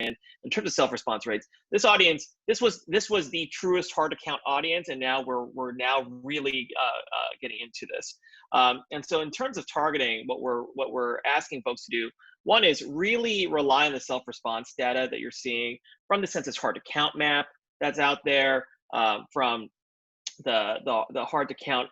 in terms of self-response rates, this audience, this was the truest hard to count audience, and now we're now really getting into this. And so in terms of targeting, what we're asking folks to do, one is really rely on the self-response data that you're seeing from the census hard to count map that's out there, from the hard to count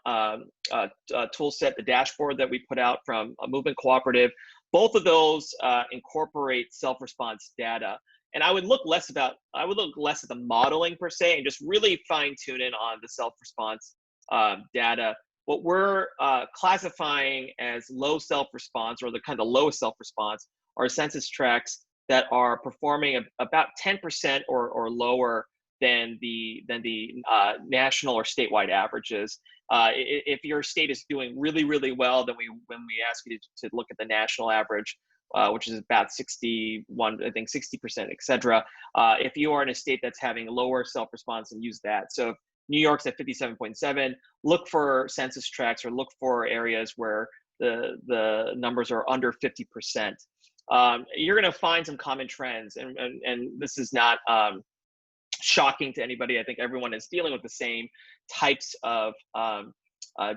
tool set, the dashboard that we put out from a Movement Cooperative. Both of those incorporate self-response data. And I would look less at the modeling per se, and just really fine tune in on the self-response data. What we're classifying as low self-response, or the kind of lowest self-response, are census tracts that are performing about 10% or lower than the national or statewide averages. If your state is doing really, really well, then when we ask you to look at the national average, which is about 61, I think 60%, et cetera. If you are in a state that's having lower self-response, and use that. So if New York's at 57.7, look for census tracts or look for areas where the numbers are under 50%. You're going to find some common trends, and this is not shocking to anybody. I think everyone is dealing with the same types of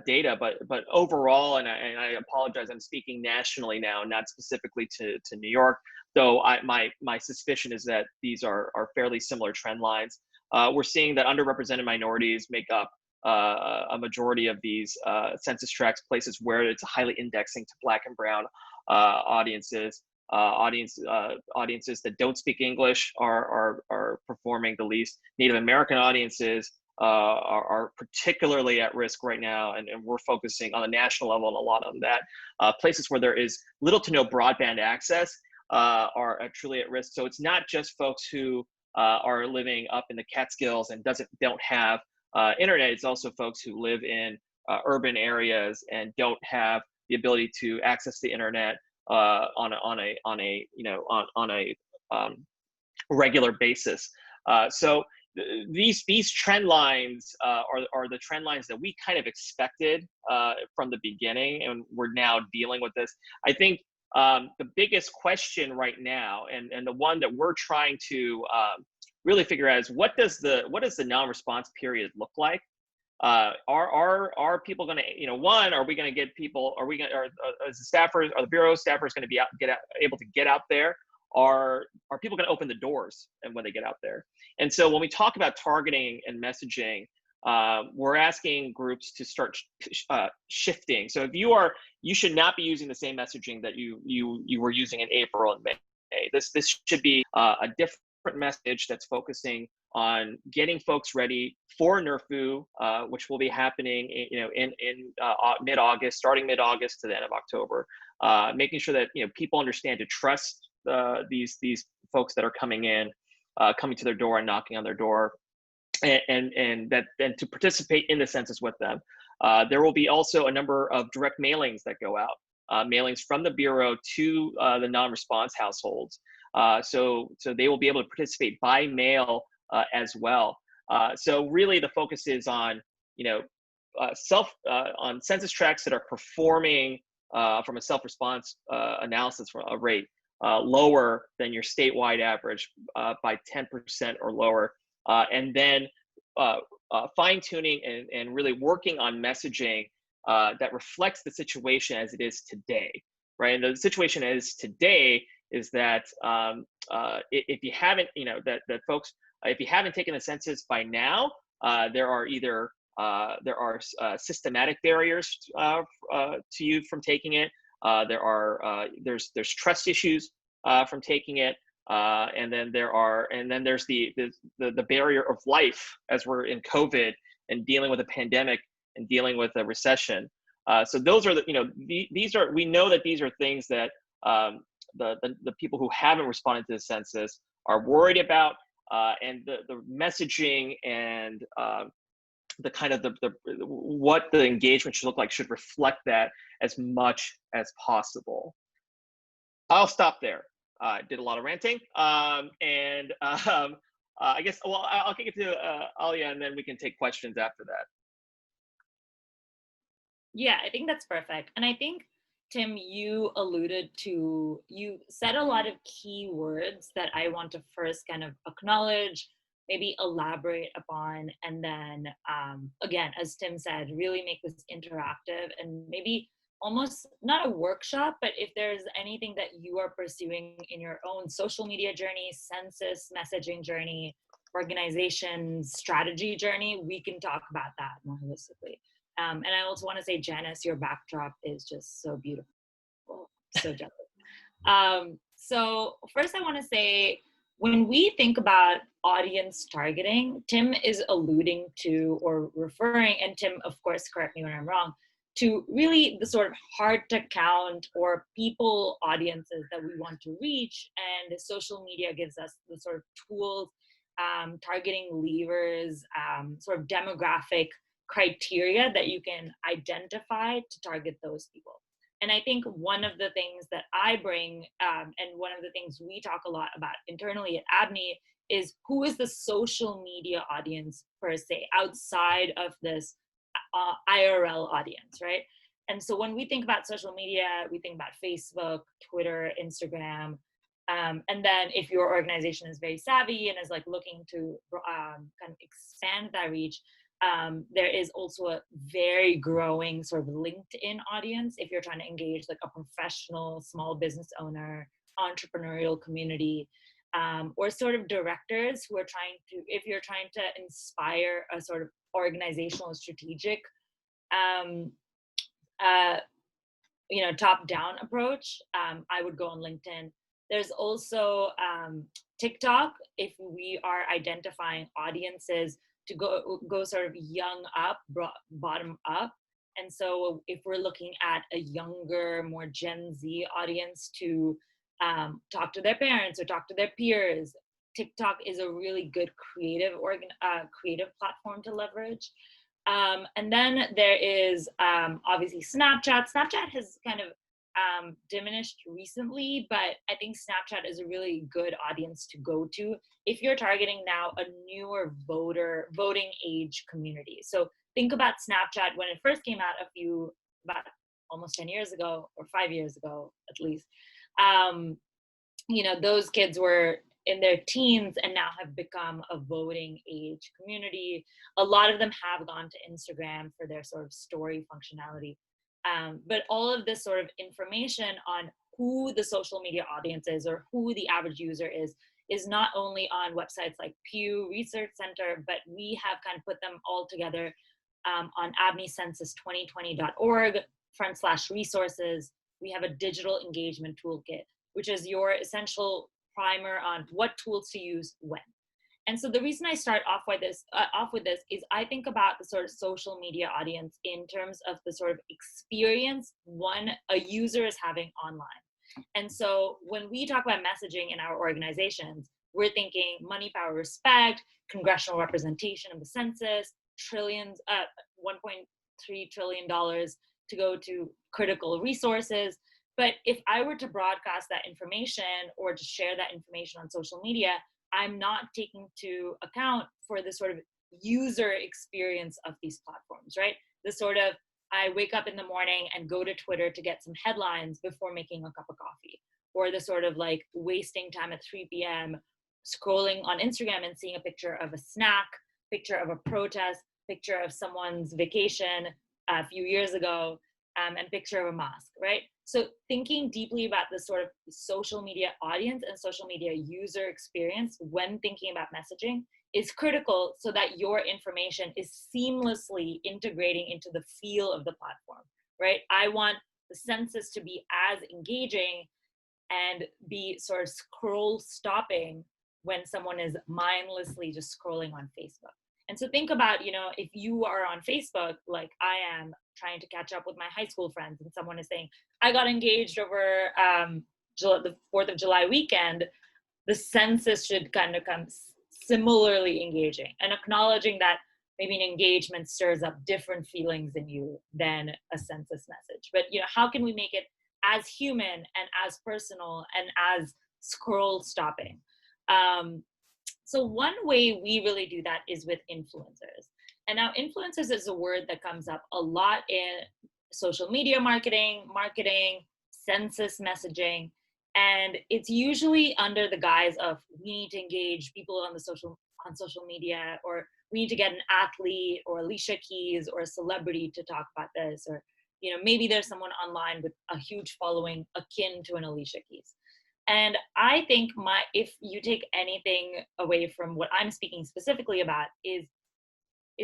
data, but overall, and I apologize, I'm speaking nationally now, not specifically to New York, though my suspicion is that these are fairly similar trend lines. We're seeing that underrepresented minorities make up a majority of these census tracts, places where it's highly indexing to Black and Brown audiences. Audiences that don't speak English are performing the least. Native American audiences are particularly at risk right now, and we're focusing on a national level on a lot of that. Places where there is little to no broadband access are truly at risk. So it's not just folks who are living up in the Catskills and don't have internet. It's also folks who live in urban areas and don't have the ability to access the internet on a regular basis. So these trend lines are the trend lines that we kind of expected from the beginning, and we're now dealing with this. I think the biggest question right now, and the one that we're trying to really figure out, is what does the non-response period look like? Are people going to, one, are we going to get people, are the staffers, are the Bureau staffers going to be able to get out there? Are people going to open the doors and when they get out there? And so when we talk about targeting and messaging, we're asking groups to start shifting. So if you should not be using the same messaging that you were using in April and May. This should be a different message that's focusing on getting folks ready for NRFU, which will be happening, in mid-August, starting mid-August to the end of October. Making sure that people understand to trust these folks that are coming to their door and knocking on their door, and to participate in the census with them. There will be also a number of direct mailings that go out, mailings from the Bureau to the non-response households. So they will be able to participate by mail as well. So really the focus is on, on census tracts that are performing from a self-response analysis rate lower than your statewide average by 10% or lower. And then fine-tuning and really working on messaging that reflects the situation as it is today, right? And the situation as today is that if you haven't, that folks, if you haven't taken the census by now, there are systematic barriers to you from taking it. There's trust issues from taking it, and then there's the barrier of life as we're in COVID and dealing with a pandemic and dealing with a recession. So those are we know that these are things that the people who haven't responded to the census are worried about, and the messaging and the kind of what the engagement should look like should reflect that as much as possible. I'll stop there. I did a lot of ranting, and I guess, well, I'll kick it to Alia, and then we can take questions after that. Yeah, I think that's perfect. And I think Tim, you said a lot of key words that I want to first kind of acknowledge, maybe elaborate upon, and then again, as Tim said, really make this interactive and maybe almost not a workshop, but if there's anything that you are pursuing in your own social media journey, census messaging journey, organization strategy journey, we can talk about that more holistically. And I also want to say, Janice, your backdrop is just so beautiful. So jealous. So first I want to say, when we think about audience targeting, Tim is alluding to or referring, and Tim, of course, correct me when I'm wrong, to really the sort of hard to count or people audiences that we want to reach. And social media gives us the sort of tools, targeting levers, sort of demographic criteria that you can identify to target those people. And I think one of the things that I bring, and one of the things we talk a lot about internally at Abney, is who is the social media audience per se, outside of this IRL audience, right? And so when we think about social media, we think about Facebook, Twitter, Instagram. And then if your organization is very savvy and is like looking to kind of expand that reach, there is also a very growing sort of LinkedIn audience if you're trying to engage like a professional small business owner, entrepreneurial community, or sort of directors who are trying to, if you're trying to inspire a sort of organizational strategic uh, top-down approach, I would go on LinkedIn. There's also TikTok if we are identifying audiences to go sort of young up, bottom up. And so if we're looking at a younger, more Gen Z audience to talk to their parents or talk to their peers, TikTok is a really good creative platform to leverage. And then there is obviously Snapchat. Snapchat has kind of diminished recently, but I think Snapchat is a really good audience to go to if you're targeting now a newer voting age community. So think about Snapchat when it first came out about almost 10 years ago or 5 years ago, at least. Those kids were in their teens and now have become a voting age community. A lot of them have gone to Instagram for their sort of story functionality. But all of this sort of information on who the social media audience is or who the average user is not only on websites like Pew Research Center, but we have kind of put them all together on abneycensus2020.org/resources. We have a digital engagement toolkit, which is your essential primer on what tools to use when. And so the reason I start off with this is I think about the sort of social media audience in terms of the sort of experience a user is having online. And so when we talk about messaging in our organizations, we're thinking money, power, respect, congressional representation of the census, $1.3 trillion to go to critical resources. But if I were to broadcast that information or to share that information on social media, I'm not taking into account for the sort of user experience of these platforms, right? The sort of, I wake up in the morning and go to Twitter to get some headlines before making a cup of coffee, or the sort of like wasting time at 3 p.m. scrolling on Instagram and seeing a picture of a snack, picture of a protest, picture of someone's vacation a few years ago, and picture of a mosque, right? So thinking deeply about the sort of social media audience and social media user experience when thinking about messaging is critical so that your information is seamlessly integrating into the feel of the platform, right? I want the census to be as engaging and be sort of scroll stopping when someone is mindlessly just scrolling on Facebook. And so think about, if you are on Facebook, like I am, trying to catch up with my high school friends, and someone is saying, I got engaged over the 4th of July weekend, the census should kind of come similarly engaging and acknowledging that maybe an engagement stirs up different feelings in you than a census message. But, how can we make it as human and as personal and as scroll stopping? So one way we really do that is with influencers. And now influencers is a word that comes up a lot in social media marketing, census messaging. And it's usually under the guise of we need to engage people on social media, or we need to get an athlete or Alicia Keys or a celebrity to talk about this, or maybe there's someone online with a huge following akin to an Alicia Keys. And I think if you take anything away from what I'm speaking specifically about is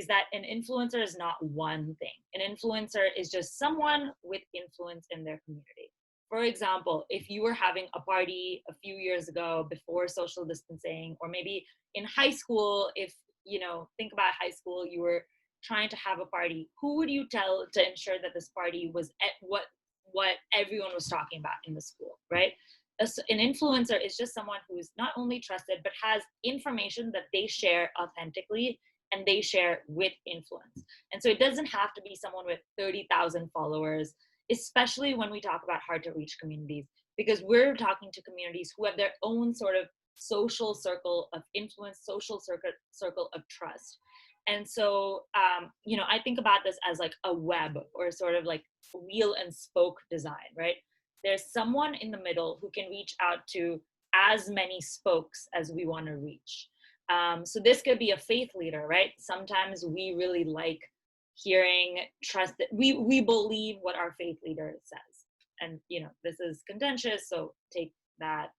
that an influencer is not one thing. An influencer is just someone with influence in their community. For example, if you were having a party a few years ago before social distancing, or maybe in high school, if, think about high school, you were trying to have a party, who would you tell to ensure that this party was at what everyone was talking about in the school, right? An influencer is just someone who's not only trusted, but has information that they share authentically and they share with influence. And so it doesn't have to be someone with 30,000 followers, especially when we talk about hard to reach communities, because we're talking to communities who have their own sort of social circle of influence, social circle of trust. And so, I think about this as like a web, or sort of like wheel and spoke design, right? There's someone in the middle who can reach out to as many spokes as we want to reach. So this could be a faith leader, right? Sometimes we really like hearing we believe what our faith leader says. And, this is contentious, so take that,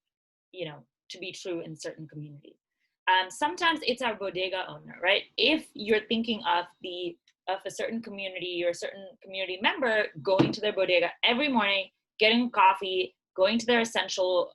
to be true in certain communities. Sometimes it's our bodega owner, right? If you're thinking of a certain community or a certain community member going to their bodega every morning, getting coffee, going to their essential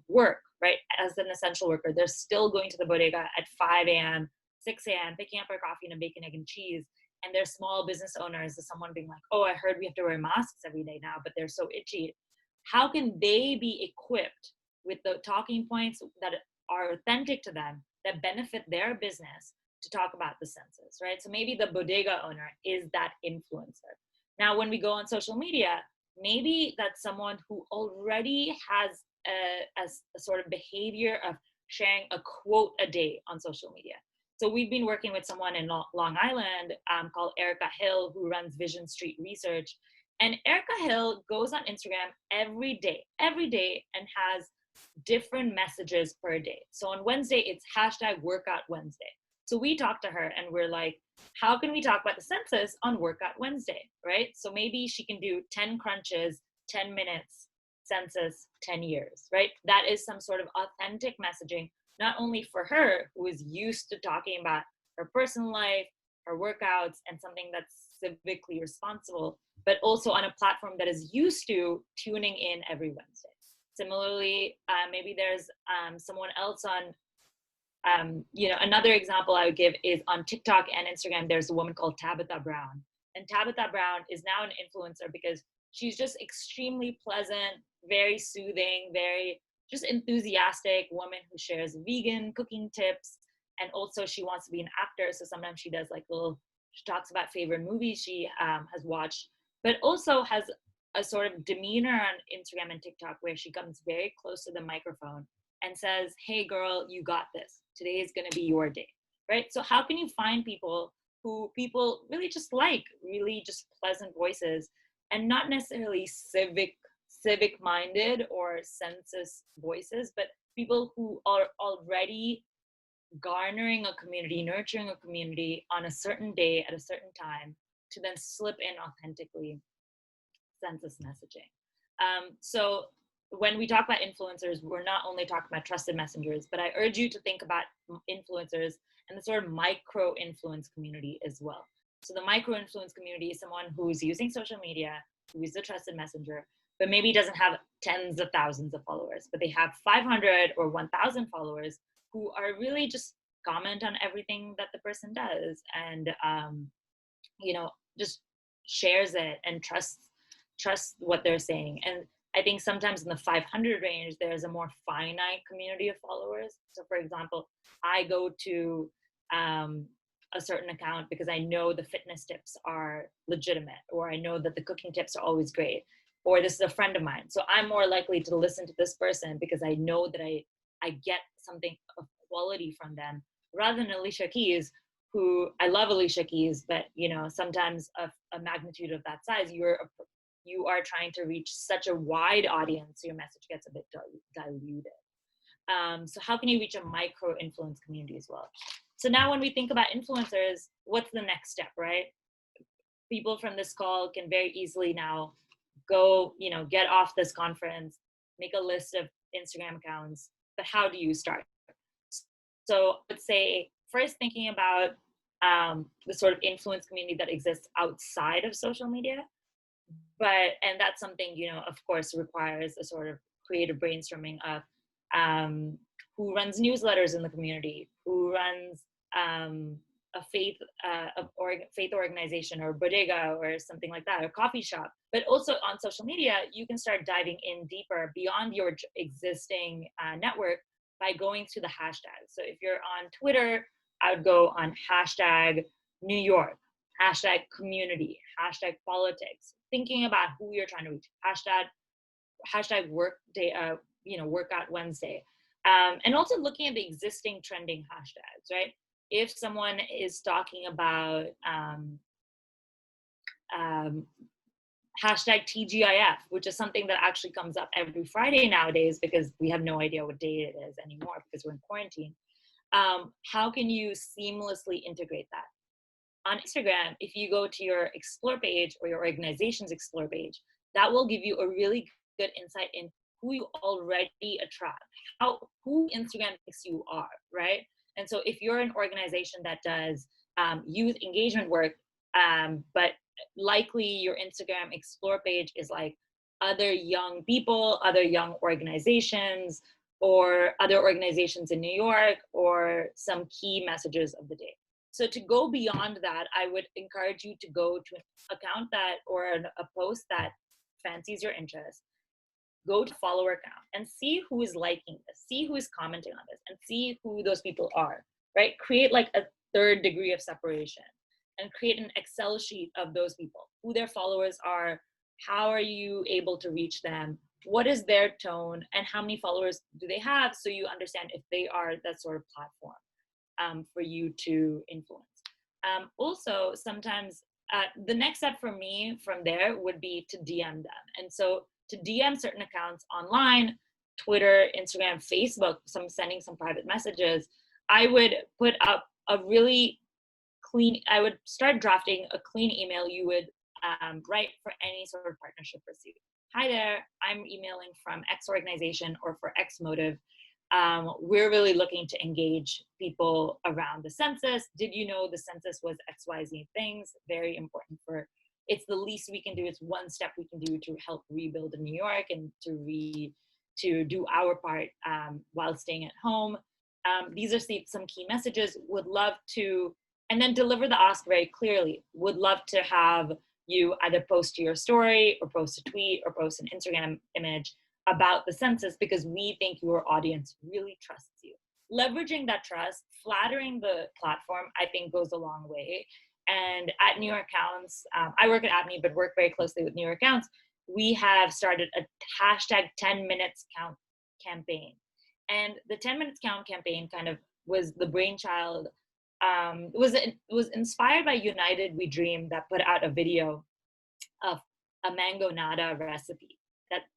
work, right? As an essential worker, they're still going to the bodega at 5 a.m., 6 a.m., picking up their coffee and a bacon, egg, and cheese. And they're small business owners, is someone being like, oh, I heard we have to wear masks every day now, but they're so itchy. How can they be equipped with the talking points that are authentic to them, that benefit their business, to talk about the census, right? So maybe the bodega owner is that influencer. Now, when we go on social media, maybe that's someone who already has a sort of behavior of sharing a quote a day on social media. So we've been working with someone in Long Island called Erica Hill, who runs Vision Street Research. And Erica Hill goes on Instagram every day, and has different messages per day. So on Wednesday, it's #Workout Wednesday. So we talked to her and we're like, how can we talk about the census on Workout Wednesday, right? So maybe she can do 10 crunches, 10 minutes, census, 10 years, right? That is some sort of authentic messaging, not only for her, who is used to talking about her personal life, her workouts, and something that's civically responsible, but also on a platform that is used to tuning in every Wednesday. Similarly, maybe there's someone else on, another example I would give is on TikTok and Instagram, there's a woman called Tabitha Brown. And Tabitha Brown is now an influencer because she's just extremely pleasant, very soothing, very just enthusiastic woman who shares vegan cooking tips. And also she wants to be an actor. So sometimes she does she talks about favorite movies she has watched, but also has a sort of demeanor on Instagram and TikTok where she comes very close to the microphone and says, hey girl, you got this. Today is going to be your day, right? So how can you find people who people really just like, really just pleasant voices, and not necessarily civic minded or census voices, but people who are already garnering a community, nurturing a community on a certain day at a certain time, to then slip in authentically census messaging. So when we talk about influencers, we're not only talking about trusted messengers, but I urge you to think about influencers and the sort of micro influence community as well. So the micro influence community is someone who's using social media, who is a trusted messenger, but maybe doesn't have tens of thousands of followers, but they have 500 or 1,000 followers who are really just comment on everything that the person does, and just shares it and trusts what they're saying. And I think sometimes in the 500 range, there's a more finite community of followers. So for example, I go to a certain account because I know the fitness tips are legitimate, or I know that the cooking tips are always great, or this is a friend of mine. So I'm more likely to listen to this person because I know that I get something of quality from them, rather than Alicia Keys, who I love Alicia Keys, but sometimes of a magnitude of that size, you're you are trying to reach such a wide audience, your message gets a bit diluted. So how can you reach a micro influence community as well? So now when we think about influencers, what's the next step, right? People from this call can very easily now go, get off this conference, make a list of Instagram accounts, but how do you start? So let's say first thinking about the sort of influence community that exists outside of social media. And that's something, of course, requires a sort of creative brainstorming of who runs newsletters in the community, who runs a faith organization or bodega or something like that, or coffee shop. But also on social media, you can start diving in deeper beyond your existing network by going to the hashtags. So if you're on Twitter, I would go on hashtag New York, hashtag community, hashtag politics, thinking about who you're trying to reach, hashtag work day, workout Wednesday. And also looking at the existing trending hashtags, right? If someone is talking about hashtag TGIF, which is something that actually comes up every Friday nowadays because we have no idea what day it is anymore because we're in quarantine. How can you seamlessly integrate that? On Instagram, if you go to your Explore page or your organization's Explore page, that will give you a really good insight in who you already attract, who Instagram thinks you are, right? And so if you're an organization that does youth engagement work, but likely your Instagram Explore page is like other young people, other young organizations, or other organizations in New York, or some key messages of the day. So to go beyond that, I would encourage you to go to an account that, or a post that fancies your interest. Go to follower account and see who is liking this, see who is commenting on this, and see who those people are, right? Create like a third degree of separation and create an Excel sheet of those people, who their followers are, how are you able to reach them, what is their tone, and how many followers do they have, so you understand if they are that sort of platform for you to influence. Also, sometimes the next step for me from there would be to DM them. And so to DM certain accounts online, Twitter, Instagram, Facebook, sending some private messages, I would put up a really clean, I would start drafting a clean email you would write for any sort of partnership pursuit. Hi there, I'm emailing from X organization or for X motive. We're really looking to engage people around the census. Did you know the census was XYZ things? Very important it's the least we can do. It's one step we can do to help rebuild in New York and to do our part while staying at home. These are some key messages. Would love to, and then deliver the ask very clearly. Would love to have you either post to your story or post a tweet or post an Instagram image about the census because we think your audience really trusts you. Leveraging that trust, flattering the platform, I think goes a long way. And at New York Counts, I work at ABNY, but work very closely with New York Counts. We have started a hashtag 10 minutes count campaign. And the 10 minutes count campaign kind of was the brainchild. It was inspired by United We Dream, that put out a video of a mango nada recipe.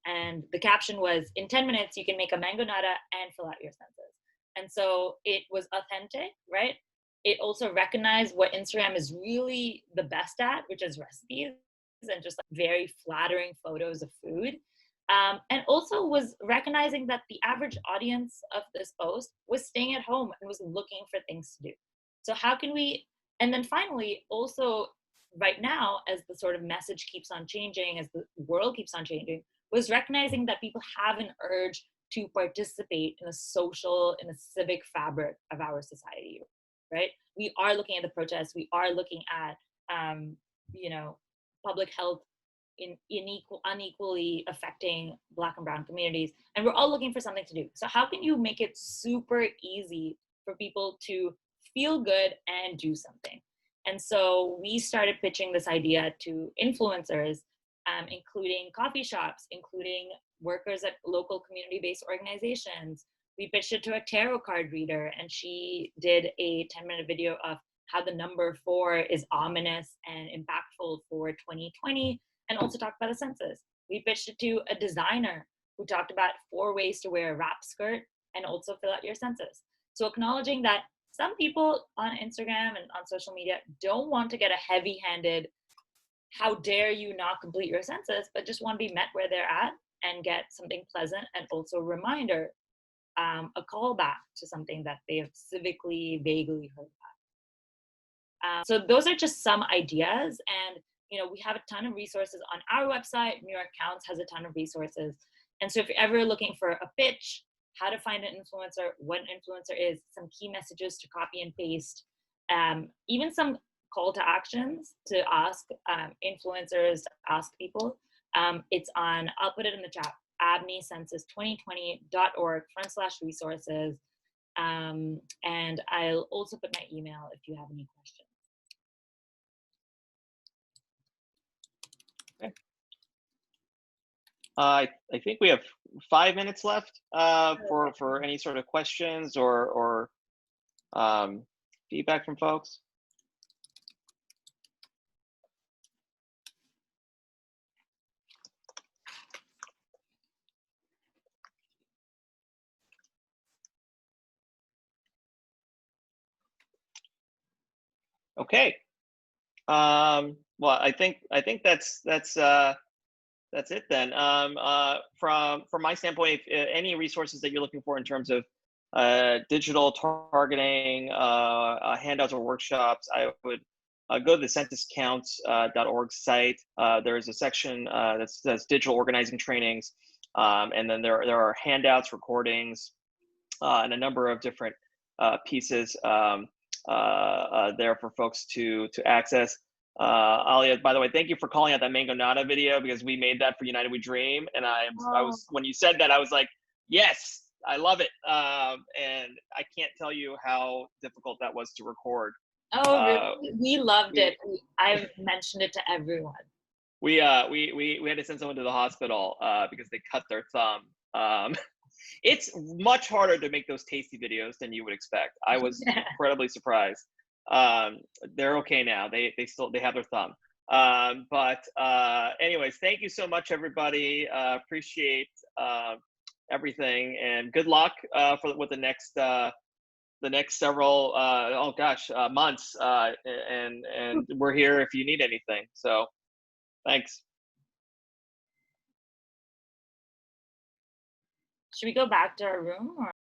And the caption was, in 10 minutes, you can make a mango nada and fill out your census. And so it was authentic, right? It also recognized what Instagram is really the best at, which is recipes and just like very flattering photos of food. And also was recognizing that the average audience of this post was staying at home and was looking for things to do. So how can we, and then finally, also right now, as the sort of message keeps on changing, as the world keeps on changing, was recognizing that people have an urge to participate in a civic fabric of our society, right? We are looking at the protests. We are looking at, public health unequally affecting Black and Brown communities. And we're all looking for something to do. So how can you make it super easy for people to feel good and do something? And so we started pitching this idea to influencers, including coffee shops, including workers at local community-based organizations. We pitched it to a tarot card reader, and she did a 10-minute video of how the number 4 is ominous and impactful for 2020. and also talked about the census. We pitched it to a designer who talked about 4 ways to wear a wrap skirt and also fill out your census. So acknowledging that some people on Instagram and on social media don't want to get a heavy-handed, how dare you not complete your census, but just want to be met where they're at and get something pleasant and also a reminder, a callback to something that they have civically, vaguely heard about. So those are just some ideas. And, you know, we have a ton of resources on our website. New York Counts has a ton of resources. And so if you're ever looking for a pitch, how to find an influencer, what an influencer is, some key messages to copy and paste, even some call to actions to ask influencers, to ask people. It's on, I'll put it in the chat, abneycensus2020.org/resources. And I'll also put my email if you have any questions. Okay. I think we have 5 minutes left for any sort of questions or feedback from folks. Okay. Well, I think that's it then. From my standpoint, if, any resources that you're looking for in terms of digital targeting, handouts or workshops, I would go to the censuscounts.org site. There's a section that says digital organizing trainings, and then there are handouts, recordings, and a number of different pieces there for folks to access. Alia, by the way, thank you for calling out that Mango Nada video, because we made that for United We Dream, and I was, when you said that, I was like, yes, I love it, and I can't tell you how difficult that was to record. Oh, really? We loved it. I've mentioned it to everyone. We had to send someone to the hospital because they cut their thumb. It's much harder to make those tasty videos than you would expect. I was incredibly surprised. They're okay now. They have their thumb. But anyways, thank you so much, everybody. Appreciate everything, and good luck with the next several months. And we're here if you need anything. So thanks. Should we go back to our room or?